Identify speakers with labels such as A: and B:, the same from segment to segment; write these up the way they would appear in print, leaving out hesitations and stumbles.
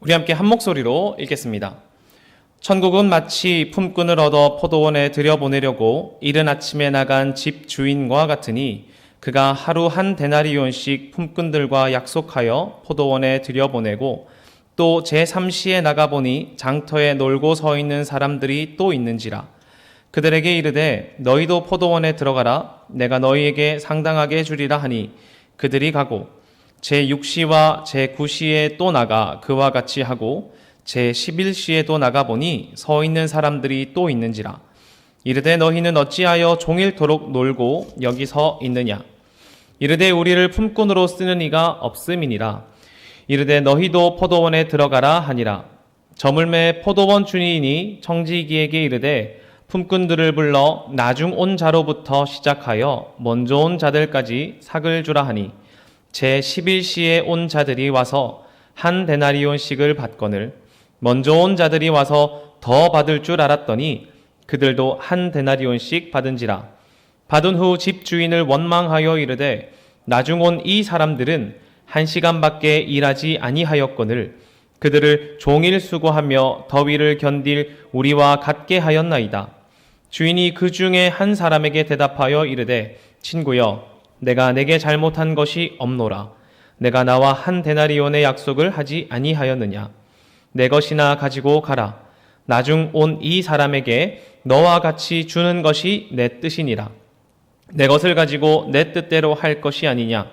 A: 우리 함께 한 목소리로 읽겠습니다. 천국은 마치 품꾼을 얻어 포도원에 들여보내려고 이른 아침에 나간 집 주인과 같으니 그가 하루 한 데나리온씩 품꾼들과 약속하여 포도원에 들여보내고 또 제3시에 나가보니 장터에 놀고 서 있는 사람들이 또 있는지라. 그들에게 이르되 너희도 포도원에 들어가라. 내가 너희에게 상당하게 주리라 하니 그들이 가고 제6시와 제9시에 또 나가 그와 같이 하고 제11시에도 나가보니 서 있는 사람들이 또 있는지라. 이르되 너희는 어찌하여 종일토록 놀고 여기 서 있느냐. 이르되 우리를 품꾼으로 쓰는 이가 없음이니라. 이르되 너희도 포도원에 들어가라 하니라. 저물매 포도원 주인이 청지기에게 이르되 품꾼들을 불러 나중 온 자로부터 시작하여 먼저 온 자들까지 삭을 주라 하니 제11시에 온 자들이 와서 한 데나리온씩을 받거늘 먼저 온 자들이 와서 더 받을 줄 알았더니 그들도 한 데나리온씩 받은지라. 받은 후 집주인을 원망하여 이르되 나중 온 이 사람들은 1시간밖에 일하지 아니하였거늘 그들을 종일 수고하며 더위를 견딜 우리와 같게 하였나이다. 주인이 그 중에 한 사람에게 대답하여 이르되 친구여 내가 내게 잘못한 것이 없노라. 내가 나와 한 데나리온의 약속을 하지 아니하였느냐. 내 것이나 가지고 가라. 나중 온 이 사람에게 너와 같이 주는 것이 내 뜻이니라. 내 것을 가지고 내 뜻대로 할 것이 아니냐.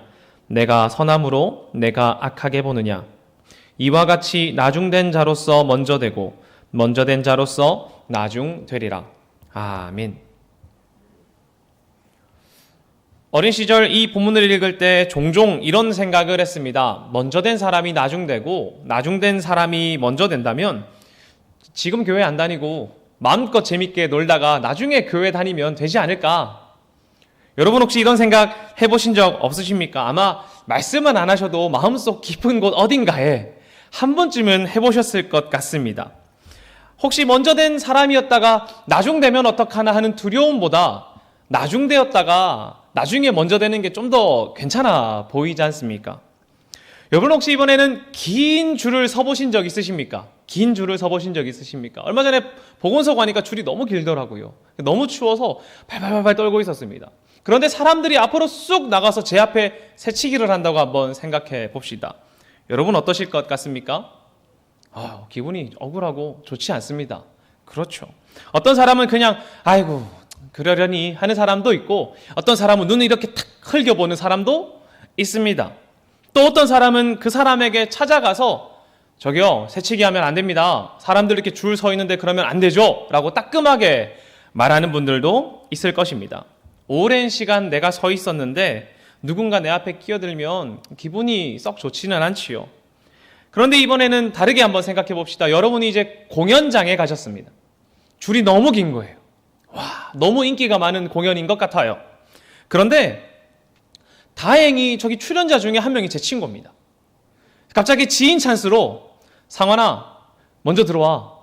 A: 내가 선함으로 내가 악하게 보느냐. 이와 같이 나중된 자로서 먼저 되고 먼저 된 자로서 나중 되리라. 아멘. 어린 시절 이 본문을 읽을 때 종종 이런 생각을 했습니다. 먼저 된 사람이 나중 되고 나중 된 사람이 먼저 된다면 지금 교회 안 다니고 마음껏 재밌게 놀다가 나중에 교회 다니면 되지 않을까? 여러분 혹시 이런 생각 해보신 적 없으십니까? 아마 말씀은 안 하셔도 마음속 깊은 곳 어딘가에 한 번쯤은 해보셨을 것 같습니다. 혹시 먼저 된 사람이었다가 나중 되면 어떡하나 하는 두려움보다 나중 되었다가 나중에 먼저 되는 게 좀 더 괜찮아 보이지 않습니까? 여러분 혹시 이번에는 긴 줄을 서보신 적 있으십니까? 긴 줄을 서보신 적 있으십니까? 얼마 전에 보건소 가니까 줄이 너무 길더라고요. 너무 추워서 발발발 떨고 있었습니다. 그런데 사람들이 앞으로 쑥 나가서 제 앞에 새치기를 한다고 한번 생각해 봅시다. 여러분 어떠실 것 같습니까? 기분이 억울하고 좋지 않습니다. 그렇죠. 어떤 사람은 그냥 아이고 그러려니 하는 사람도 있고 어떤 사람은 눈을 이렇게 탁 흘겨보는 사람도 있습니다. 또 어떤 사람은 그 사람에게 찾아가서 저기요 새치기 하면 안 됩니다. 사람들 이렇게 줄 서 있는데 그러면 안 되죠 라고 따끔하게 말하는 분들도 있을 것입니다. 오랜 시간 내가 서 있었는데 누군가 내 앞에 끼어들면 기분이 썩 좋지는 않지요. 그런데 이번에는 다르게 한번 생각해 봅시다. 여러분이 이제 공연장에 가셨습니다. 줄이 너무 긴 거예요. 너무 인기가 많은 공연인 것 같아요. 그런데 다행히 저기 출연자 중에 한 명이 제 친구입니다. 갑자기 지인 찬스로 상환아 먼저 들어와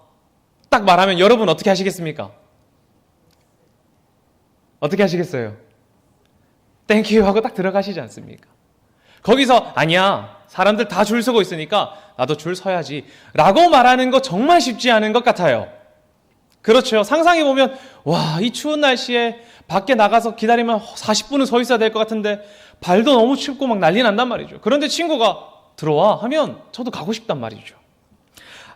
A: 딱 말하면 여러분 어떻게 하시겠습니까? 어떻게 하시겠어요? 땡큐 하고 딱 들어가시지 않습니까? 거기서 아니야 사람들 다 줄 서고 있으니까 나도 줄 서야지 라고 말하는 거 정말 쉽지 않은 것 같아요. 그렇죠. 상상해보면 이 추운 날씨에 밖에 나가서 기다리면 40분은 서 있어야 될 것 같은데 발도 너무 춥고 막 난리 난단 말이죠. 그런데 친구가 들어와 하면 저도 가고 싶단 말이죠.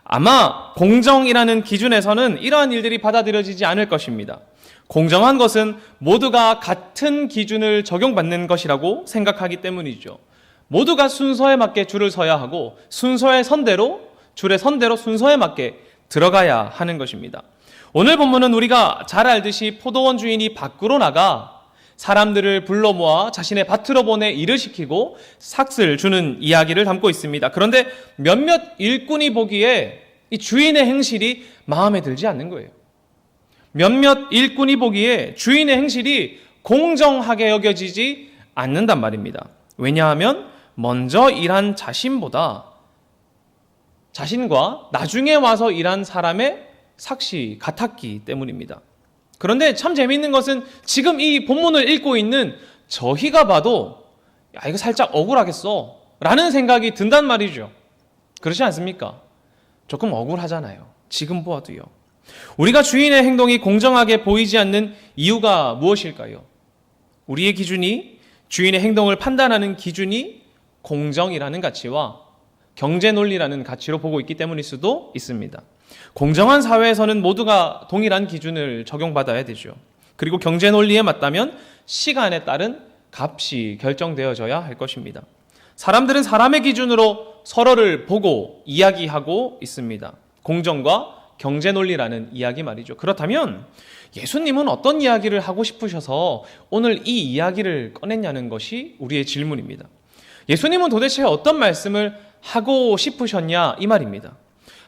A: 아마 공정이라는 기준에서는 이러한 일들이 받아들여지지 않을 것입니다. 공정한 것은 모두가 같은 기준을 적용받는 것이라고 생각하기 때문이죠. 모두가 순서에 맞게 줄을 서야 하고 순서에 선대로 줄에 선대로 순서에 맞게 들어가야 하는 것입니다. 오늘 본문은 우리가 잘 알듯이 포도원 주인이 밖으로 나가 사람들을 불러 모아 자신의 밭으로 보내 일을 시키고 삭을 주는 이야기를 담고 있습니다. 그런데 몇몇 일꾼이 보기에 이 주인의 행실이 마음에 들지 않는 거예요. 몇몇 일꾼이 보기에 주인의 행실이 공정하게 여겨지지 않는단 말입니다. 왜냐하면 먼저 일한 자신보다 자신과 나중에 와서 일한 사람의 삭이 같았기 때문입니다. 그런데 참 재미있는 것은 지금 이 본문을 읽고 있는 저희가 봐도 이거 살짝 억울하겠어 라는 생각이 든단 말이죠. 그렇지 않습니까? 조금 억울하잖아요. 지금 보아도요. 우리가 주인의 행동이 공정하게 보이지 않는 이유가 무엇일까요? 우리의 기준이, 주인의 행동을 판단하는 기준이 공정이라는 가치와 경제 논리라는 가치로 보고 있기 때문일 수도 있습니다. 공정한 사회에서는 모두가 동일한 기준을 적용받아야 되죠. 그리고 경제 논리에 맞다면 시간에 따른 값이 결정되어져야 할 것입니다. 사람들은 사람의 기준으로 서로를 보고 이야기하고 있습니다. 공정과 경제 논리라는 이야기 말이죠. 그렇다면 예수님은 어떤 이야기를 하고 싶으셔서 오늘 이 이야기를 꺼냈냐는 것이 우리의 질문입니다. 예수님은 도대체 어떤 말씀을 하고 싶으셨냐 이 말입니다.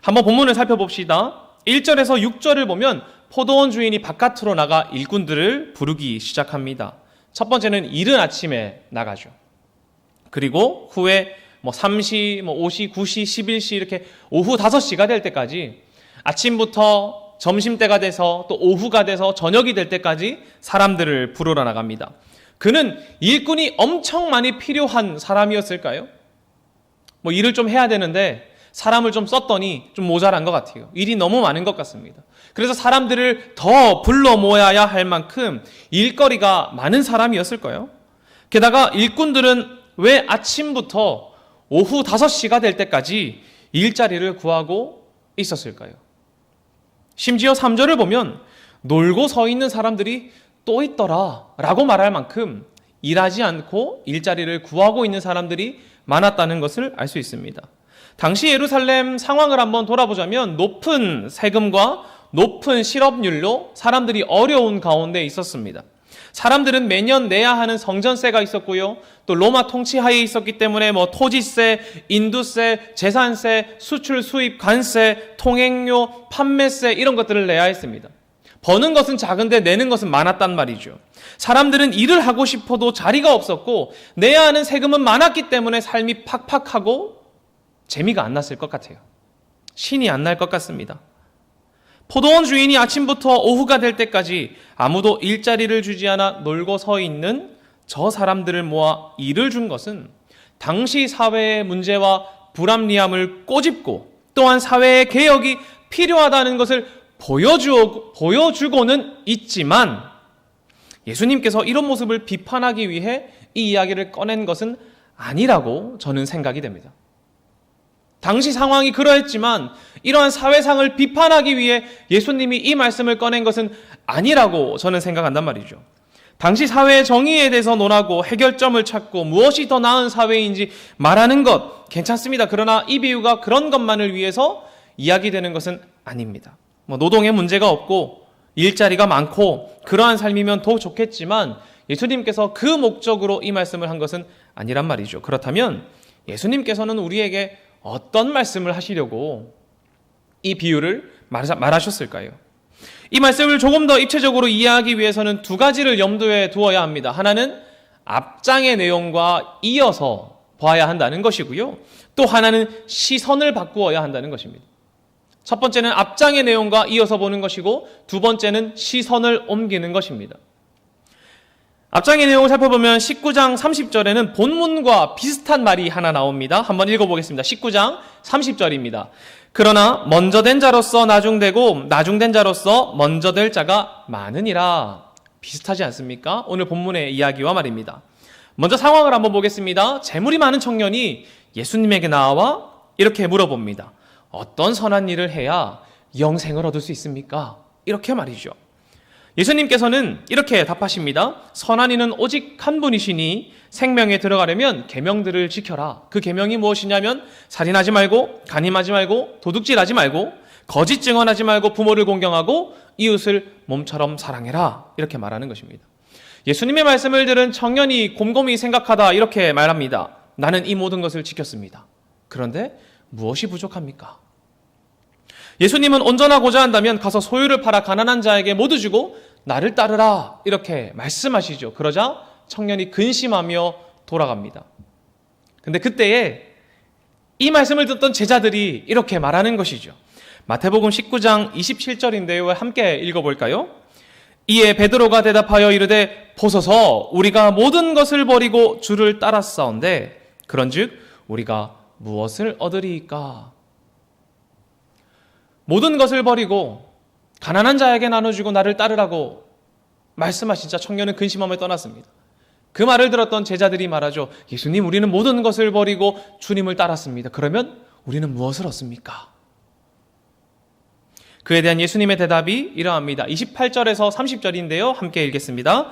A: 한번 본문을 살펴봅시다. 1절에서 6절을 보면 포도원 주인이 바깥으로 나가 일꾼들을 부르기 시작합니다. 첫 번째는 이른 아침에 나가죠. 그리고 후에 3시, 5시, 9시, 11시 이렇게 오후 5시가 될 때까지 아침부터 점심때가 돼서 또 오후가 돼서 저녁이 될 때까지 사람들을 부르러 나갑니다. 그는 일꾼이 엄청 많이 필요한 사람이었을까요? 일을 좀 해야 되는데 사람을 좀 썼더니 좀 모자란 것 같아요. 일이 너무 많은 것 같습니다. 그래서 사람들을 더 불러 모아야 할 만큼 일거리가 많은 사람이었을까요? 게다가 일꾼들은 왜 아침부터 오후 5시가 될 때까지 일자리를 구하고 있었을까요? 심지어 3절을 보면 놀고 서 있는 사람들이 또 있더라 라고 말할 만큼 일하지 않고 일자리를 구하고 있는 사람들이 많았다는 것을 알 수 있습니다. 당시 예루살렘 상황을 한번 돌아보자면 높은 세금과 높은 실업률로 사람들이 어려운 가운데 있었습니다. 사람들은 매년 내야 하는 성전세가 있었고요. 또 로마 통치하에 있었기 때문에 토지세, 인두세, 재산세, 수출 수입 관세, 통행료, 판매세 이런 것들을 내야 했습니다. 버는 것은 작은데 내는 것은 많았단 말이죠. 사람들은 일을 하고 싶어도 자리가 없었고 내야 하는 세금은 많았기 때문에 삶이 팍팍하고 재미가 안 났을 것 같아요. 신이 안 날 것 같습니다. 포도원 주인이 아침부터 오후가 될 때까지 아무도 일자리를 주지 않아 놀고 서 있는 저 사람들을 모아 일을 준 것은 당시 사회의 문제와 불합리함을 꼬집고 또한 사회의 개혁이 필요하다는 것을 보여주고는 있지만 예수님께서 이런 모습을 비판하기 위해 이 이야기를 꺼낸 것은 아니라고 저는 생각이 됩니다. 당시 상황이 그러했지만 이러한 사회상을 비판하기 위해 예수님이 이 말씀을 꺼낸 것은 아니라고 저는 생각한단 말이죠. 당시 사회의 정의에 대해서 논하고 해결점을 찾고 무엇이 더 나은 사회인지 말하는 것 괜찮습니다. 그러나 이 비유가 그런 것만을 위해서 이야기되는 것은 아닙니다. 노동에 문제가 없고 일자리가 많고 그러한 삶이면 더 좋겠지만 예수님께서 그 목적으로 이 말씀을 한 것은 아니란 말이죠. 그렇다면 예수님께서는 우리에게 어떤 말씀을 하시려고 이 비유를 말하셨을까요? 이 말씀을 조금 더 입체적으로 이해하기 위해서는 두 가지를 염두에 두어야 합니다. 하나는 앞장의 내용과 이어서 봐야 한다는 것이고요. 또 하나는 시선을 바꾸어야 한다는 것입니다. 첫 번째는 앞장의 내용과 이어서 보는 것이고 두 번째는 시선을 옮기는 것입니다. 앞장의 내용을 살펴보면 19장 30절에는 본문과 비슷한 말이 하나 나옵니다. 한번 읽어보겠습니다. 19장 30절입니다. 그러나 먼저 된 자로서 나중되고 나중된 자로서 먼저 될 자가 많으니라. 비슷하지 않습니까? 오늘 본문의 이야기와 말입니다. 먼저 상황을 한번 보겠습니다. 재물이 많은 청년이 예수님에게 나와 이렇게 물어봅니다. 어떤 선한 일을 해야 영생을 얻을 수 있습니까? 이렇게 말이죠. 예수님께서는 이렇게 답하십니다. 선한 이는 오직 한 분이시니 생명에 들어가려면 계명들을 지켜라. 그 계명이 무엇이냐면 살인하지 말고 간음하지 말고 도둑질하지 말고 거짓 증언하지 말고 부모를 공경하고 이웃을 몸처럼 사랑해라. 이렇게 말하는 것입니다. 예수님의 말씀을 들은 청년이 곰곰이 생각하다 이렇게 말합니다. 나는 이 모든 것을 지켰습니다. 그런데 무엇이 부족합니까? 예수님은 온전하고자 한다면 가서 소유를 팔아 가난한 자에게 모두 주고 나를 따르라 이렇게 말씀하시죠. 그러자 청년이 근심하며 돌아갑니다. 근데 그때에 이 말씀을 듣던 제자들이 이렇게 말하는 것이죠. 마태복음 19장 27절인데요. 함께 읽어볼까요? 이에 베드로가 대답하여 이르되 보소서 우리가 모든 것을 버리고 주를 따랐사온데 그런즉 우리가 무엇을 얻으리이까? 모든 것을 버리고 가난한 자에게 나눠주고 나를 따르라고 말씀하시자 청년은 근심함에 떠났습니다. 그 말을 들었던 제자들이 말하죠. 예수님, 우리는 모든 것을 버리고 주님을 따랐습니다. 그러면 우리는 무엇을 얻습니까? 그에 대한 예수님의 대답이 이러합니다. 28절에서 30절인데요. 함께 읽겠습니다.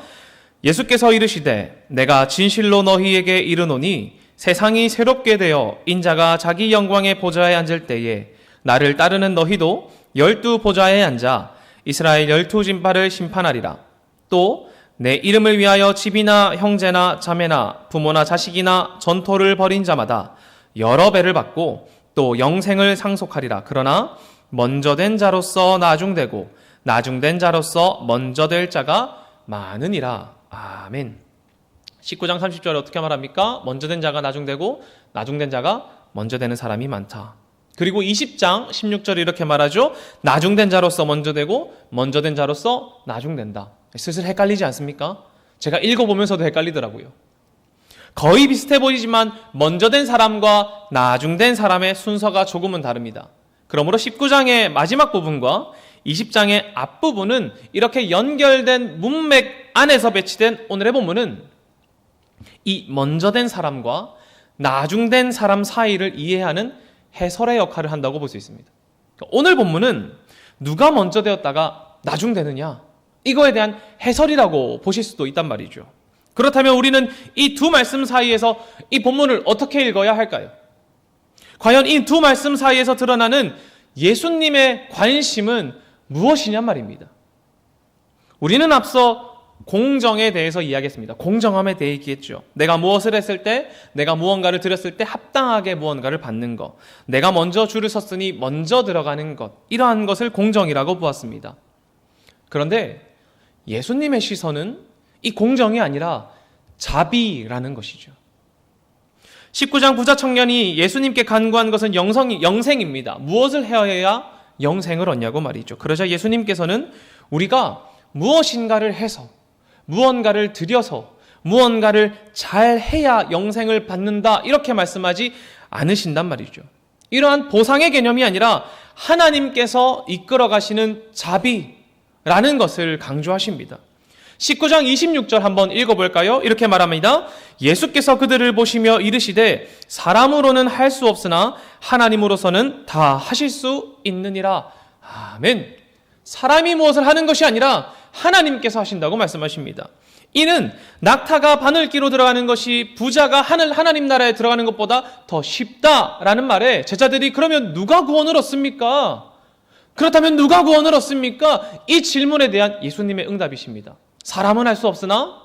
A: 예수께서 이르시되 내가 진실로 너희에게 이르노니 세상이 새롭게 되어 인자가 자기 영광의 보좌에 앉을 때에 나를 따르는 너희도 12 보좌에 앉아 이스라엘 12 진파를 심판하리라. 또 내 이름을 위하여 집이나 형제나 자매나 부모나 자식이나 전토를 벌인 자마다 여러 배를 받고 또 영생을 상속하리라. 그러나 먼저 된 자로서 나중되고 나중된 자로서 먼저 될 자가 많으니라. 아멘. 19장 30절에 어떻게 말합니까? 먼저 된 자가 나중되고 나중된 자가 먼저 되는 사람이 많다. 그리고 20장 16절에 이렇게 말하죠. 나중된 자로서 먼저 되고 먼저 된 자로서 나중된다. 슬슬 헷갈리지 않습니까? 제가 읽어보면서도 헷갈리더라고요. 거의 비슷해 보이지만 먼저 된 사람과 나중된 사람의 순서가 조금은 다릅니다. 그러므로 19장의 마지막 부분과 20장의 앞부분은 이렇게 연결된 문맥 안에서 배치된 오늘의 본문은 이 먼저 된 사람과 나중된 사람 사이를 이해하는 해설의 역할을 한다고 볼 수 있습니다. 오늘 본문은 누가 먼저 되었다가 나중되느냐, 이거에 대한 해설이라고 보실 수도 있단 말이죠. 그렇다면 우리는 이 두 말씀 사이에서 이 본문을 어떻게 읽어야 할까요? 과연 이 두 말씀 사이에서 드러나는 예수님의 관심은 무엇이냔 말입니다. 우리는 앞서 공정에 대해서 이야기했습니다. 공정함에 대해 얘기했죠. 내가 무엇을 했을 때, 내가 무언가를 드렸을 때 합당하게 무언가를 받는 것, 내가 먼저 줄을 섰으니 먼저 들어가는 것, 이러한 것을 공정이라고 보았습니다. 그런데 예수님의 시선은 이 공정이 아니라 자비라는 것이죠. 19장 부자 청년이 예수님께 간구한 것은 영생입니다. 무엇을 해야 영생을 얻냐고 말이죠. 그러자 예수님께서는 우리가 무엇인가를 해서, 무언가를 드려서, 무언가를 잘 해야 영생을 받는다, 이렇게 말씀하지 않으신단 말이죠. 이러한 보상의 개념이 아니라 하나님께서 이끌어 가시는 자비라는 것을 강조하십니다. 19장 26절 한번 읽어볼까요? 이렇게 말합니다. 예수께서 그들을 보시며 이르시되 사람으로는 할 수 없으나 하나님으로서는 다 하실 수 있느니라. 아멘. 사람이 무엇을 하는 것이 아니라 하나님께서 하신다고 말씀하십니다. 이는 낙타가 바늘기로 들어가는 것이 부자가 하나님 나라에 들어가는 것보다 더 쉽다라는 말에 제자들이 그러면 누가 구원을 얻습니까? 그렇다면 누가 구원을 얻습니까? 이 질문에 대한 예수님의 응답이십니다. 사람은 할 수 없으나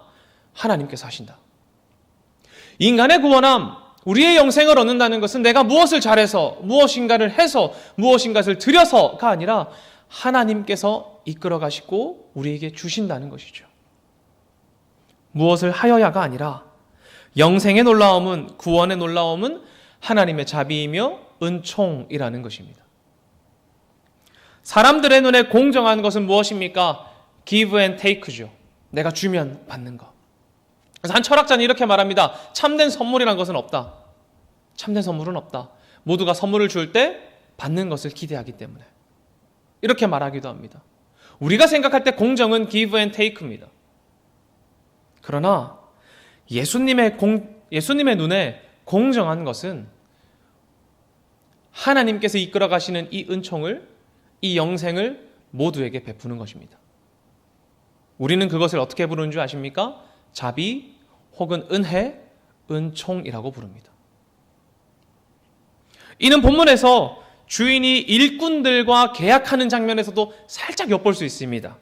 A: 하나님께서 하신다. 인간의 구원함, 우리의 영생을 얻는다는 것은 내가 무엇을 잘해서, 무엇인가를 해서, 무엇인가를 드려서가 아니라 하나님께서 이끌어 가시고 우리에게 주신다는 것이죠. 무엇을 하여야가 아니라 영생의 놀라움은, 구원의 놀라움은 하나님의 자비이며 은총이라는 것입니다. 사람들의 눈에 공정한 것은 무엇입니까? give and take죠. 내가 주면 받는 것. 그래서 한 철학자는 이렇게 말합니다. 참된 선물이란 것은 없다. 참된 선물은 없다. 모두가 선물을 줄 때 받는 것을 기대하기 때문에. 이렇게 말하기도 합니다. 우리가 생각할 때 공정은 give and take입니다. 그러나 예수님의 눈에 공정한 것은 하나님께서 이끌어 가시는 이 은총을, 이 영생을 모두에게 베푸는 것입니다. 우리는 그것을 어떻게 부르는 줄 아십니까? 자비 혹은 은혜, 은총이라고 부릅니다. 이는 본문에서 주인이 일꾼들과 계약하는 장면에서도 살짝 엿볼 수 있습니다.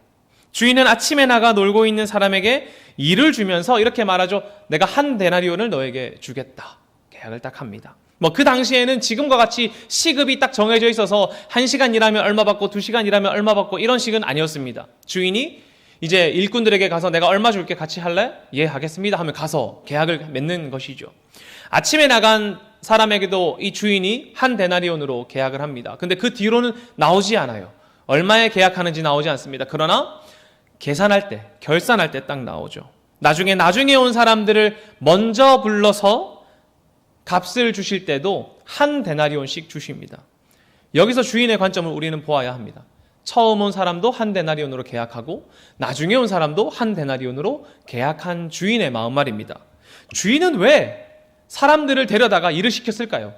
A: 주인은 아침에 나가 놀고 있는 사람에게 일을 주면서 이렇게 말하죠. 내가 한 데나리온을 너에게 주겠다. 계약을 딱 합니다. 그 당시에는 지금과 같이 시급이 딱 정해져 있어서 1시간 일하면 얼마 받고 2시간 일하면 얼마 받고 이런 식은 아니었습니다. 주인이 이제 일꾼들에게 가서 내가 얼마 줄게, 같이 할래? 예, 하겠습니다 하면 가서 계약을 맺는 것이죠. 아침에 나간 사람에게도 이 주인이 한 데나리온으로 계약을 합니다. 근데 그 뒤로는 나오지 않아요. 얼마에 계약하는지 나오지 않습니다. 그러나 계산할 때, 결산할 때 딱 나오죠. 나중에 온 사람들을 먼저 불러서 값을 주실 때도 한 데나리온씩 주십니다. 여기서 주인의 관점을 우리는 보아야 합니다. 처음 온 사람도 한 데나리온으로 계약하고 나중에 온 사람도 한 데나리온으로 계약한 주인의 마음 말입니다. 주인은 왜 사람들을 데려다가 일을 시켰을까요?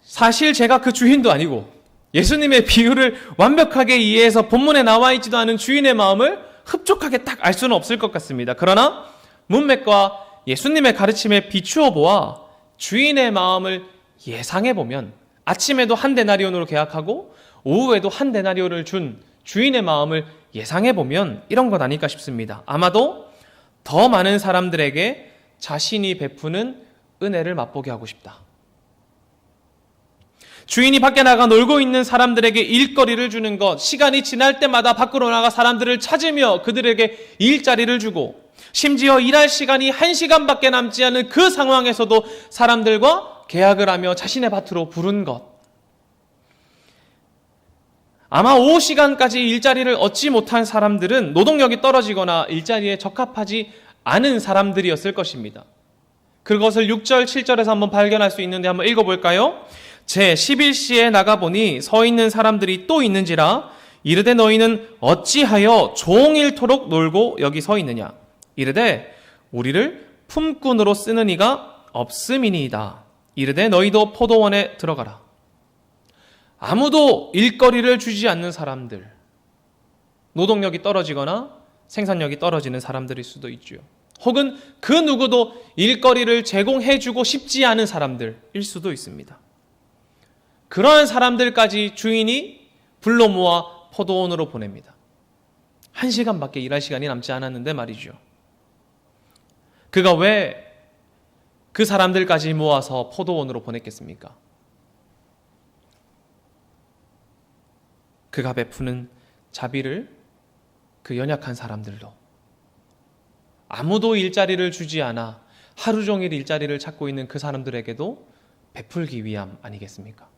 A: 사실 제가 그 주인도 아니고 예수님의 비유를 완벽하게 이해해서 본문에 나와 있지도 않은 주인의 마음을 흡족하게 딱 알 수는 없을 것 같습니다. 그러나 문맥과 예수님의 가르침에 비추어 보아 주인의 마음을 예상해 보면 아침에도 한 데나리온으로 계약하고 오후에도 한 데나리온을 준 주인의 마음을 예상해 보면 이런 것 아닐까 싶습니다. 아마도 더 많은 사람들에게 자신이 베푸는 은혜를 맛보게 하고 싶다. 주인이 밖에 나가 놀고 있는 사람들에게 일거리를 주는 것, 시간이 지날 때마다 밖으로 나가 사람들을 찾으며 그들에게 일자리를 주고 심지어 일할 시간이 1시간밖에 남지 않은 그 상황에서도 사람들과 계약을 하며 자신의 밭으로 부른 것. 아마 오후 시간까지 일자리를 얻지 못한 사람들은 노동력이 떨어지거나 일자리에 적합하지 않은 사람들이었을 것입니다. 그것을 6절, 7절에서 한번 발견할 수 있는데 한번 읽어볼까요? 제 11시에 나가보니 서 있는 사람들이 또 있는지라 이르되 너희는 어찌하여 종일토록 놀고 여기 서 있느냐 이르되 우리를 품꾼으로 쓰는 이가 없음이니이다. 이르되 너희도 포도원에 들어가라. 아무도 일거리를 주지 않는 사람들, 노동력이 떨어지거나 생산력이 떨어지는 사람들일 수도 있죠. 혹은 그 누구도 일거리를 제공해주고 싶지 않은 사람들일 수도 있습니다. 그러한 사람들까지 주인이 불러 모아 포도원으로 보냅니다. 1시간밖에 일할 시간이 남지 않았는데 말이죠. 그가 왜 그 사람들까지 모아서 포도원으로 보냈겠습니까? 그가 베푸는 자비를 그 연약한 사람들로, 아무도 일자리를 주지 않아 하루 종일 일자리를 찾고 있는 그 사람들에게도 베풀기 위함 아니겠습니까?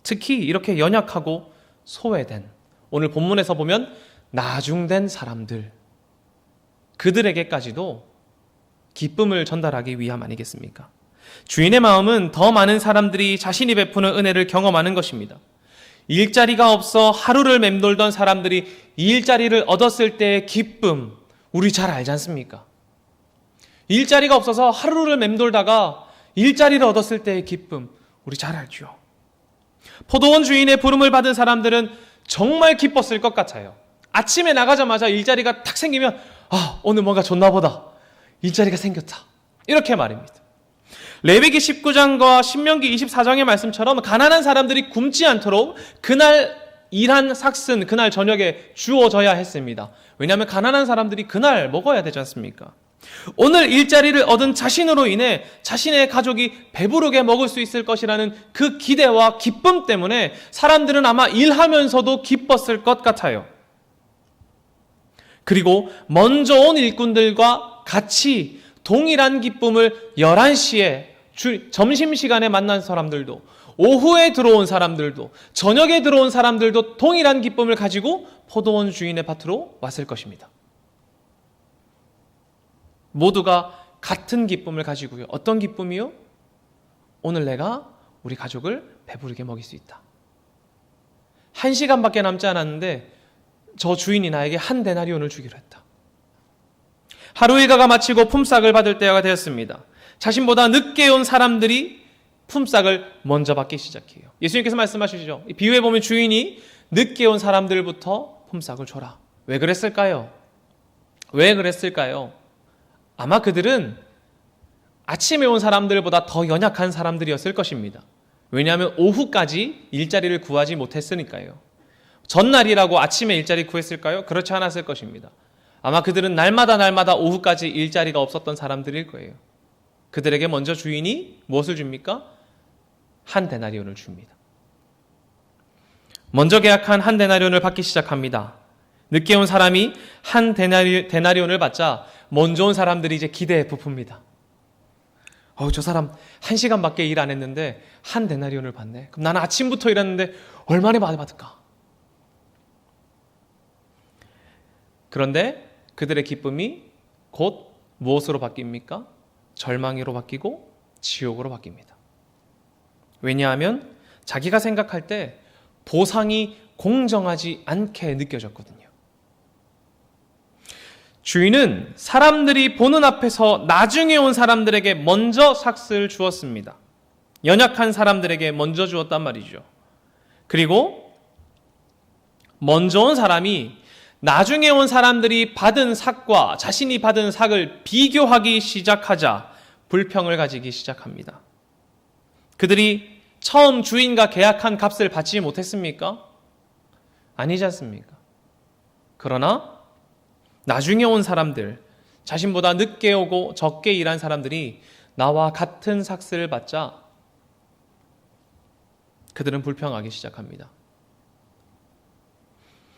A: 특히 이렇게 연약하고 소외된, 오늘 본문에서 보면 나중된 사람들, 그들에게까지도 기쁨을 전달하기 위함 아니겠습니까? 주인의 마음은 더 많은 사람들이 자신이 베푸는 은혜를 경험하는 것입니다. 일자리가 없어 하루를 맴돌던 사람들이 일자리를 얻었을 때의 기쁨, 우리 잘 알지 않습니까? 일자리가 없어서 하루를 맴돌다가 일자리를 얻었을 때의 기쁨, 우리 잘 알죠? 포도원 주인의 부름을 받은 사람들은 정말 기뻤을 것 같아요. 아침에 나가자마자 일자리가 탁 생기면 오늘 뭔가 좋나 보다. 일자리가 생겼다. 이렇게 말입니다. 레위기 19장과 신명기 24장의 말씀처럼 가난한 사람들이 굶지 않도록 그날 일한 삭슨, 그날 저녁에 주어져야 했습니다. 왜냐하면 가난한 사람들이 그날 먹어야 되지 않습니까? 오늘 일자리를 얻은 자신으로 인해 자신의 가족이 배부르게 먹을 수 있을 것이라는 그 기대와 기쁨 때문에 사람들은 아마 일하면서도 기뻤을 것 같아요. 그리고 먼저 온 일꾼들과 같이 동일한 기쁨을 11시에 점심시간에 만난 사람들도, 오후에 들어온 사람들도, 저녁에 들어온 사람들도 동일한 기쁨을 가지고 포도원 주인의 밭으로 왔을 것입니다. 모두가 같은 기쁨을 가지고요. 어떤 기쁨이요? 오늘 내가 우리 가족을 배부르게 먹일 수 있다. 1시간밖에 남지 않았는데 저 주인이 나에게 한 데나리온을 주기로 했다. 하루 일과가 마치고 품삯을 받을 때가 되었습니다. 자신보다 늦게 온 사람들이 품삯을 먼저 받기 시작해요. 예수님께서 말씀하시죠. 이 비유에 보면 주인이 늦게 온 사람들부터 품삯을 줘라. 왜 그랬을까요? 왜 그랬을까요? 아마 그들은 아침에 온 사람들보다 더 연약한 사람들이었을 것입니다. 왜냐하면 오후까지 일자리를 구하지 못했으니까요. 전날이라고 아침에 일자리 구했을까요? 그렇지 않았을 것입니다. 아마 그들은 날마다 오후까지 일자리가 없었던 사람들일 거예요. 그들에게 먼저 주인이 무엇을 줍니까? 한 데나리온을 줍니다. 먼저 계약한 한 데나리온을 받기 시작합니다. 늦게 온 사람이 한 데나리온을 받자 먼저 온 사람들이 이제 기대에 부풉니다. 저 사람 1시간밖에 일 안 했는데 한 데나리온을 받네. 그럼 나는 아침부터 일했는데 얼마나 많이 받을까? 그런데 그들의 기쁨이 곧 무엇으로 바뀝니까? 절망으로 바뀌고 지옥으로 바뀝니다. 왜냐하면 자기가 생각할 때 보상이 공정하지 않게 느껴졌거든요. 주인은 사람들이 보는 앞에서 나중에 온 사람들에게 먼저 삭스를 주었습니다. 연약한 사람들에게 먼저 주었단 말이죠. 그리고 먼저 온 사람이 나중에 온 사람들이 받은 삭과 자신이 받은 삭을 비교하기 시작하자 불평을 가지기 시작합니다. 그들이 처음 주인과 계약한 값을 받지 못했습니까? 아니지 않습니까? 그러나 나중에 온 사람들, 자신보다 늦게 오고 적게 일한 사람들이 나와 같은 삭스를 받자 그들은 불평하기 시작합니다.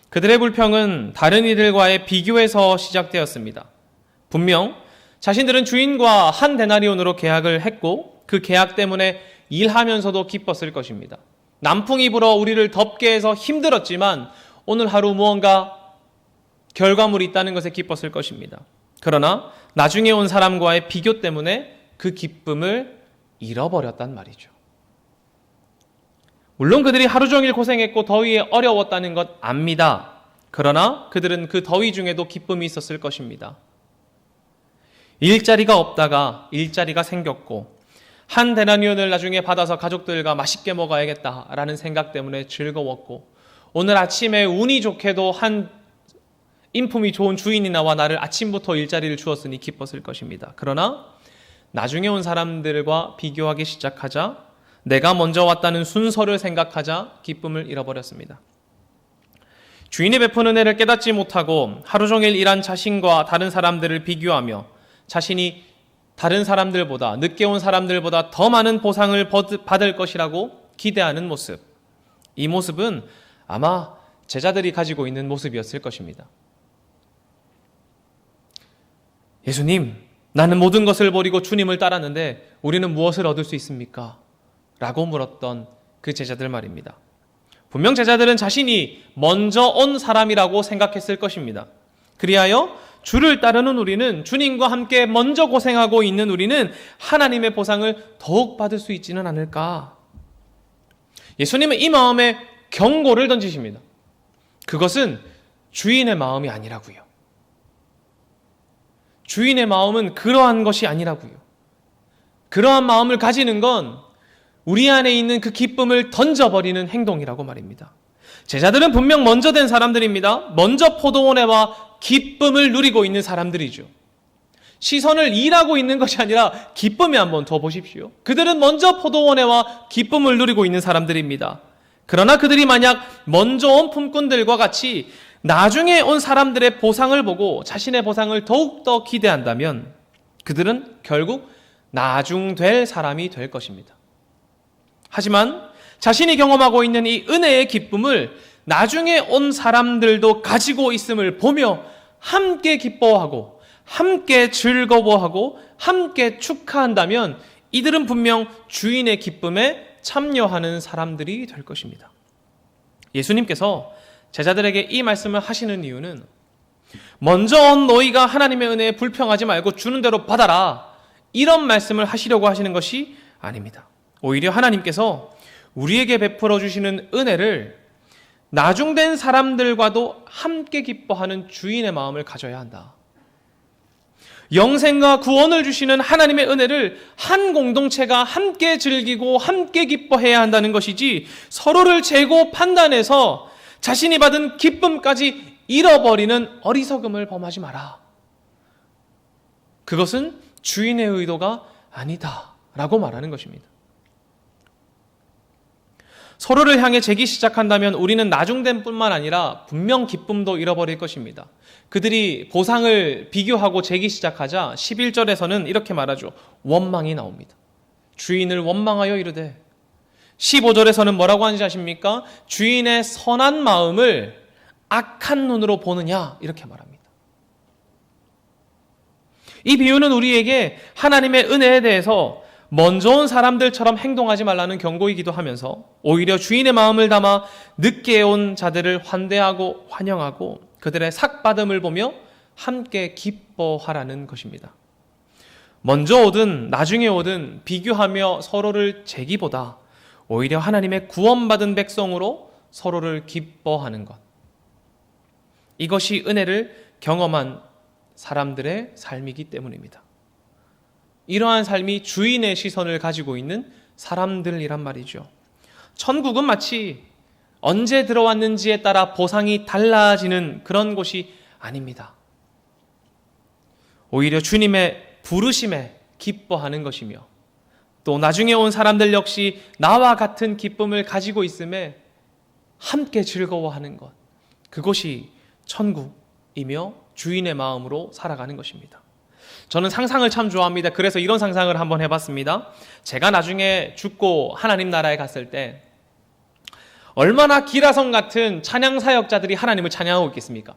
A: 그들의 불평은 다른 이들과의 비교에서 시작되었습니다. 분명 자신들은 주인과 한 데나리온으로 계약을 했고 그 계약 때문에 일하면서도 기뻤을 것입니다. 남풍이 불어 우리를 덥게 해서 힘들었지만 오늘 하루 무언가 결과물이 있다는 것에 기뻤을 것입니다. 그러나 나중에 온 사람과의 비교 때문에 그 기쁨을 잃어버렸단 말이죠. 물론 그들이 하루 종일 고생했고 더위에 어려웠다는 것 압니다. 그러나 그들은 그 더위 중에도 기쁨이 있었을 것입니다. 일자리가 없다가 일자리가 생겼고 한 데나리온을 나중에 받아서 가족들과 맛있게 먹어야겠다라는 생각 때문에 즐거웠고 오늘 아침에 운이 좋게도 한 인품이 좋은 주인이 나와 나를 아침부터 일자리를 주었으니 기뻤을 것입니다. 그러나 나중에 온 사람들과 비교하기 시작하자 내가 먼저 왔다는 순서를 생각하자 기쁨을 잃어버렸습니다. 주인이 베푼 은혜를 깨닫지 못하고 하루 종일 일한 자신과 다른 사람들을 비교하며 자신이 다른 사람들보다 늦게 온 사람들보다 더 많은 보상을 받을 것이라고 기대하는 모습. 이 모습은 아마 제자들이 가지고 있는 모습이었을 것입니다. 예수님, 나는 모든 것을 버리고 주님을 따랐는데 우리는 무엇을 얻을 수 있습니까? 라고 물었던 그 제자들 말입니다. 분명 제자들은 자신이 먼저 온 사람이라고 생각했을 것입니다. 그리하여 주를 따르는 우리는, 주님과 함께 먼저 고생하고 있는 우리는 하나님의 보상을 더욱 받을 수 있지는 않을까? 예수님은 이 마음에 경고를 던지십니다. 그것은 주인의 마음이 아니라고요. 주인의 마음은 그러한 것이 아니라고요. 그러한 마음을 가지는 건 우리 안에 있는 그 기쁨을 던져버리는 행동이라고 말입니다. 제자들은 분명 먼저 된 사람들입니다. 먼저 포도원에 와 기쁨을 누리고 있는 사람들이죠. 시선을 일하고 있는 것이 아니라 기쁨에 한번 더 보십시오. 그들은 먼저 포도원에 와 기쁨을 누리고 있는 사람들입니다. 그러나 그들이 만약 먼저 온 품꾼들과 같이 나중에 온 사람들의 보상을 보고 자신의 보상을 더욱더 기대한다면 그들은 결국 나중될 사람이 될 것입니다. 하지만 자신이 경험하고 있는 이 은혜의 기쁨을 나중에 온 사람들도 가지고 있음을 보며 함께 기뻐하고 함께 즐거워하고 함께 축하한다면 이들은 분명 주인의 기쁨에 참여하는 사람들이 될 것입니다. 예수님께서 제자들에게 이 말씀을 하시는 이유는 먼저 온 너희가 하나님의 은혜에 불평하지 말고 주는 대로 받아라, 이런 말씀을 하시려고 하시는 것이 아닙니다. 오히려 하나님께서 우리에게 베풀어 주시는 은혜를 나중된 사람들과도 함께 기뻐하는 주인의 마음을 가져야 한다. 영생과 구원을 주시는 하나님의 은혜를 한 공동체가 함께 즐기고 함께 기뻐해야 한다는 것이지 서로를 재고 판단해서 자신이 받은 기쁨까지 잃어버리는 어리석음을 범하지 마라. 그것은 주인의 의도가 아니다라고 말하는 것입니다. 서로를 향해 재기 시작한다면 우리는 나중됨 뿐만 아니라 분명 기쁨도 잃어버릴 것입니다. 그들이 보상을 비교하고 재기 시작하자 11절에서는 이렇게 말하죠. 원망이 나옵니다. 주인을 원망하여 이르되, 15절에서는 뭐라고 하는지 아십니까? 주인의 선한 마음을 악한 눈으로 보느냐, 이렇게 말합니다. 이 비유는 우리에게 하나님의 은혜에 대해서 먼저 온 사람들처럼 행동하지 말라는 경고이기도 하면서 오히려 주인의 마음을 담아 늦게 온 자들을 환대하고 환영하고 그들의 삭받음을 보며 함께 기뻐하라는 것입니다. 먼저 오든 나중에 오든 비교하며 서로를 재기보다 오히려 하나님의 구원받은 백성으로 서로를 기뻐하는 것. 이것이 은혜를 경험한 사람들의 삶이기 때문입니다. 이러한 삶이 주인의 시선을 가지고 있는 사람들이란 말이죠. 천국은 마치 언제 들어왔는지에 따라 보상이 달라지는 그런 곳이 아닙니다. 오히려 주님의 부르심에 기뻐하는 것이며 또 나중에 온 사람들 역시 나와 같은 기쁨을 가지고 있음에 함께 즐거워하는 것. 그것이 천국이며 주인의 마음으로 살아가는 것입니다. 저는 상상을 참 좋아합니다. 그래서 이런 상상을 한번 해봤습니다. 제가 나중에 죽고 하나님 나라에 갔을 때 얼마나 기라성 같은 찬양 사역자들이 하나님을 찬양하고 있겠습니까?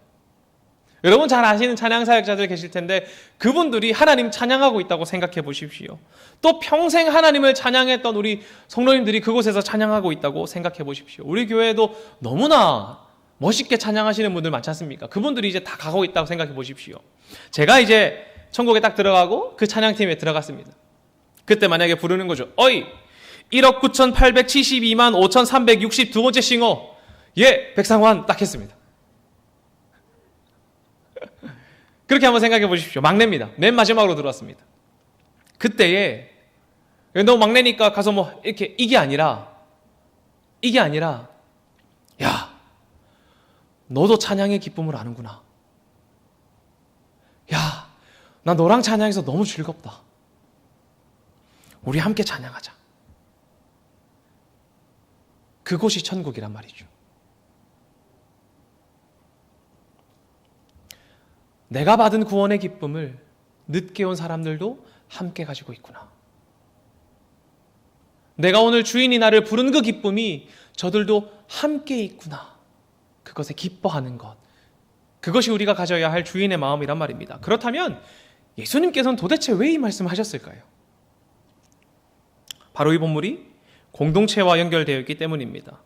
A: 여러분 잘 아시는 찬양 사역자들 계실 텐데 그분들이 하나님 찬양하고 있다고 생각해 보십시오. 또 평생 하나님을 찬양했던 우리 성도님들이 그곳에서 찬양하고 있다고 생각해 보십시오. 우리 교회에도 너무나 멋있게 찬양하시는 분들 많지 않습니까? 그분들이 이제 다 가고 있다고 생각해 보십시오. 제가 이제 천국에 딱 들어가고 그 찬양팀에 들어갔습니다. 그때 만약에 부르는 거죠. 어이! 1억 9,872만 5,362번째 싱어. 예, 백상환 딱 했습니다. 그렇게 한번 생각해 보십시오. 막내입니다. 맨 마지막으로 들어왔습니다. 그때에 너무 막내니까 가서 뭐 이렇게 이게 아니라 야, 너도 찬양의 기쁨을 아는구나. 야, 나 너랑 찬양해서 너무 즐겁다. 우리 함께 찬양하자. 그곳이 천국이란 말이죠. 내가 받은 구원의 기쁨을 늦게 온 사람들도 함께 가지고 있구나. 내가 오늘 주인이 나를 부른 그 기쁨이 저들도 함께 있구나. 그것에 기뻐하는 것. 그것이 우리가 가져야 할 주인의 마음이란 말입니다. 그렇다면 예수님께서는 도대체 왜 이 말씀하셨을까요? 바로 이 본문이 공동체와 연결되어 있기 때문입니다.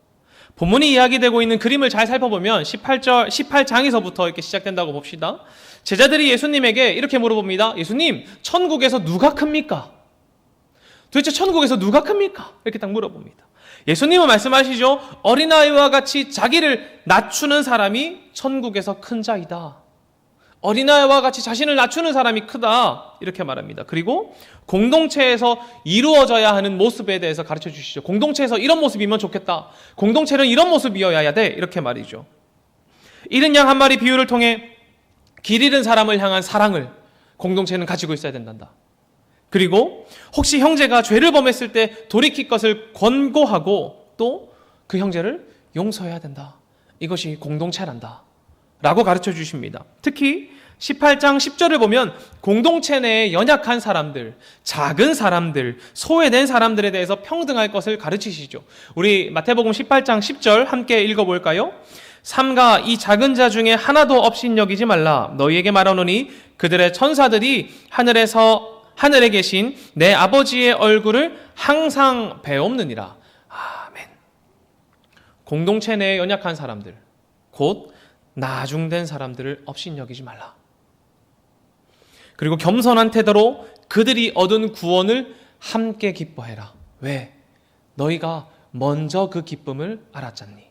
A: 본문이 이야기되고 있는 그림을 잘 살펴보면 18장에서부터 이렇게 시작된다고 봅시다. 제자들이 예수님에게 이렇게 물어봅니다. 예수님, 천국에서 누가 큽니까? 도대체 천국에서 누가 큽니까? 이렇게 딱 물어봅니다. 예수님은 말씀하시죠. 어린아이와 같이 자기를 낮추는 사람이 천국에서 큰 자이다. 어린아이와 같이 자신을 낮추는 사람이 크다. 이렇게 말합니다. 그리고 공동체에서 이루어져야 하는 모습에 대해서 가르쳐 주시죠. 공동체에서 이런 모습이면 좋겠다. 공동체는 이런 모습이어야 돼. 이렇게 말이죠. 잃은 양 한 마리 비유를 통해 길 잃은 사람을 향한 사랑을 공동체는 가지고 있어야 된단다. 그리고 혹시 형제가 죄를 범했을 때 돌이킬 것을 권고하고 또 그 형제를 용서해야 된다. 이것이 공동체란다. 라고 가르쳐 주십니다. 특히 18장 10절을 보면 공동체 내에 연약한 사람들, 작은 사람들, 소외된 사람들에 대해서 평등할 것을 가르치시죠. 우리 마태복음 18장 10절 함께 읽어볼까요? 삼가 이 작은 자 중에 하나도 업신여기지 말라. 너희에게 말하노니 그들의 천사들이 하늘에 계신 내 아버지의 얼굴을 항상 배옵느니라. 아멘. 공동체 내에 연약한 사람들, 곧 나중된 사람들을 업신여기지 말라. 그리고 겸손한 태도로 그들이 얻은 구원을 함께 기뻐해라. 왜? 너희가 먼저 그 기쁨을 알았잖니.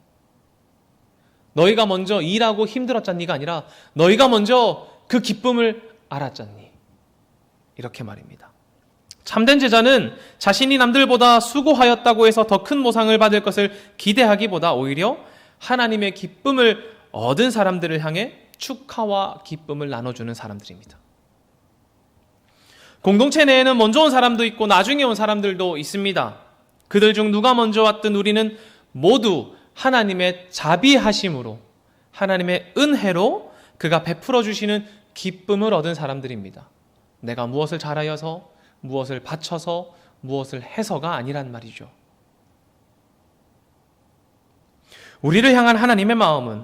A: 너희가 먼저 일하고 힘들었잖니가 아니라 너희가 먼저 그 기쁨을 알았잖니. 이렇게 말입니다. 참된 제자는 자신이 남들보다 수고하였다고 해서 더 큰 보상을 받을 것을 기대하기보다 오히려 하나님의 기쁨을 얻은 사람들을 향해 축하와 기쁨을 나눠주는 사람들입니다. 공동체 내에는 먼저 온 사람도 있고 나중에 온 사람들도 있습니다. 그들 중 누가 먼저 왔든 우리는 모두 하나님의 자비하심으로, 하나님의 은혜로 그가 베풀어 주시는 기쁨을 얻은 사람들입니다. 내가 무엇을 잘하여서, 무엇을 바쳐서, 무엇을 해서가 아니란 말이죠. 우리를 향한 하나님의 마음은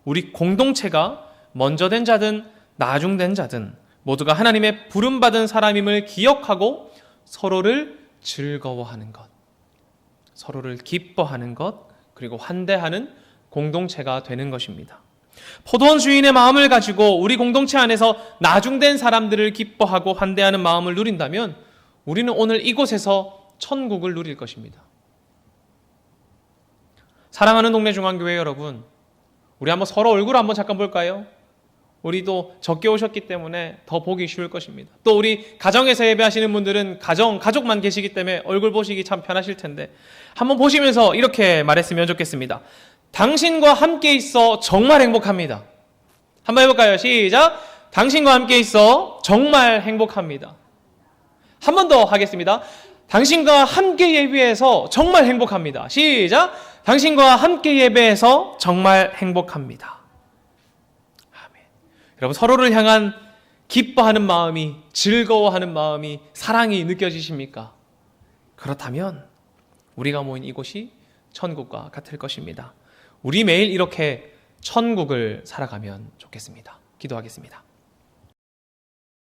A: 우리 공동체가 먼저 된 자든 나중된 자든 모두가 하나님의 부름받은 사람임을 기억하고 서로를 즐거워하는 것, 서로를 기뻐하는 것, 그리고 환대하는 공동체가 되는 것입니다. 포도원 주인의 마음을 가지고 우리 공동체 안에서 나중된 사람들을 기뻐하고 환대하는 마음을 누린다면 우리는 오늘 이곳에서 천국을 누릴 것입니다. 사랑하는 동네 중앙교회 여러분, 우리 한번 서로 얼굴 한번 잠깐 볼까요? 우리도 적게 오셨기 때문에 더 보기 쉬울 것입니다. 또 우리 가정에서 예배하시는 분들은 가족만 계시기 때문에 얼굴 보시기 참 편하실 텐데 한번 보시면서 이렇게 말했으면 좋겠습니다. 당신과 함께 있어 정말 행복합니다. 한번 해볼까요? 시작! 당신과 함께 있어 정말 행복합니다. 한 번 더 하겠습니다. 당신과 함께 예배해서 정말 행복합니다. 시작! 당신과 함께 예배해서 정말 행복합니다. 아멘. 여러분, 서로를 향한 기뻐하는 마음이, 즐거워하는 마음이, 사랑이 느껴지십니까? 그렇다면 우리가 모인 이곳이 천국과 같을 것입니다. 우리 매일 이렇게 천국을 살아가면 좋겠습니다. 기도하겠습니다.